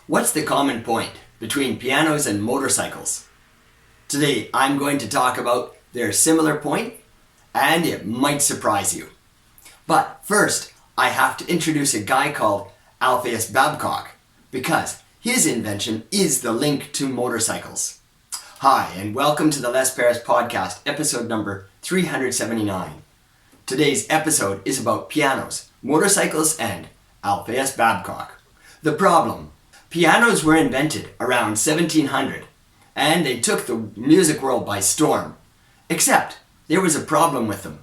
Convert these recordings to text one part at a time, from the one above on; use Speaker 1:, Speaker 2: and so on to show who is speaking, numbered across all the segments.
Speaker 1: What's the common point between pianos and motorcycles? Today I'm going to talk about their similar point, and it might surprise you. But first, I have to introduce a guy called Alpheus Babcock, because his invention is the link to motorcycles. Hi, and welcome to the Les Paris Podcast, episode number 379. Today's episode is about pianos, motorcycles, and Alpheus Babcock. The problem: pianos were invented around 1700, and they took the music world by storm. Except, there was a problem with them.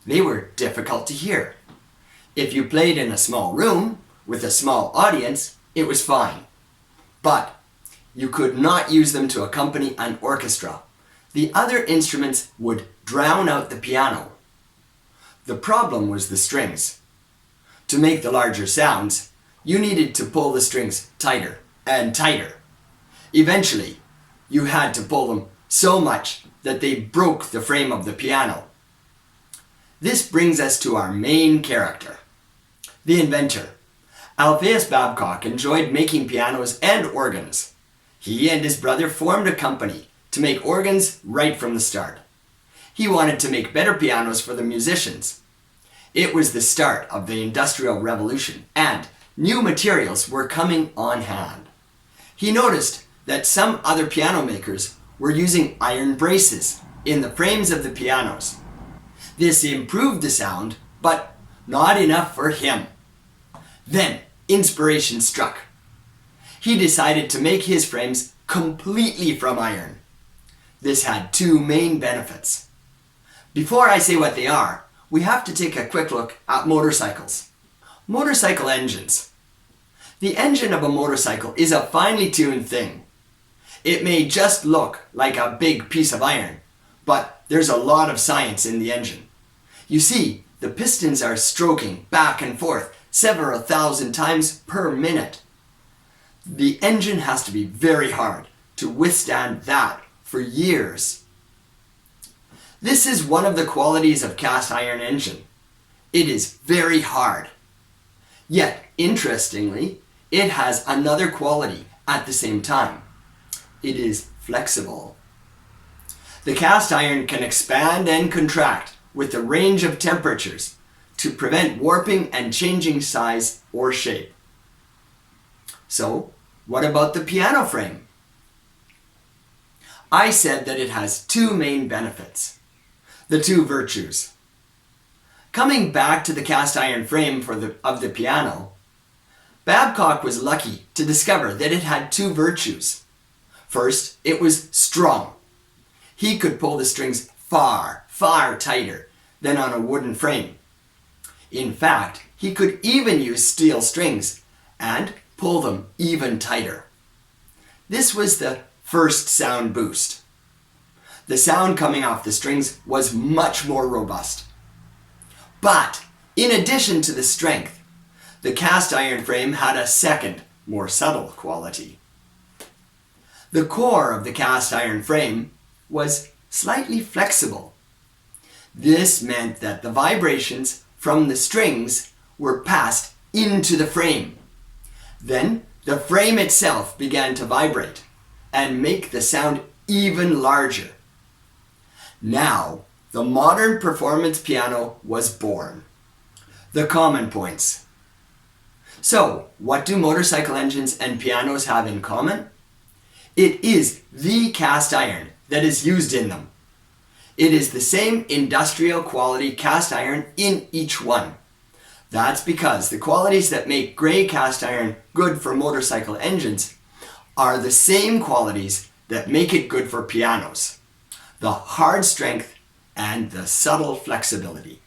Speaker 1: They were difficult to hear. If you played in a small room, with a small audience, it was fine. But you could not use them to accompany an orchestra. The other instruments would drown out the piano. The problem was the strings. To make the larger sounds, you needed to pull the strings tighter and tighter. Eventually, you had to pull them so much that they broke the frame of the piano. This brings us to our main character, the inventor. Alpheus Babcock enjoyed making pianos and organs. He and his brother formed a company to make organs right from the start. He wanted to make better pianos for the musicians. It was the start of the Industrial Revolution, and new materials were coming on hand. He noticed that some other piano makers were using iron braces in the frames of the pianos. This improved the sound, but not enough for him. Then inspiration struck. He decided to make his frames completely from iron. This had two main benefits. Before I say what they are, we have to take a quick look at motorcycles. Motorcycle engines. The engine of a motorcycle is a finely tuned thing. It may just look like a big piece of iron, but there's a lot of science in the engine. You see, the pistons are stroking back and forth several thousand times per minute. The engine has to be very hard to withstand that for years. This is one of the qualities of cast iron engine. It is very hard. Yet, interestingly, it has another quality at the same time. It is flexible. The cast iron can expand and contract with a range of temperatures to prevent warping and changing size or shape. So, what about the piano frame? I said that it has two main benefits. The two virtues. Coming back to the cast iron frame of the piano, Babcock was lucky to discover that it had two virtues. First, it was strong. He could pull the strings far, far tighter than on a wooden frame. In fact, he could even use steel strings and pull them even tighter. This was the first sound boost. The sound coming off the strings was much more robust. But in addition to the strength, the cast iron frame had a second, more subtle quality. The core of the cast iron frame was slightly flexible. This meant that the vibrations from the strings were passed into the frame. Then the frame itself began to vibrate and make the sound even larger. Now, the modern performance piano was born. The common points. So, what do motorcycle engines and pianos have in common? It is the cast iron that is used in them. It is the same industrial quality cast iron in each one. That's because the qualities that make gray cast iron good for motorcycle engines are the same qualities that make it good for pianos. The hard strength and the subtle flexibility.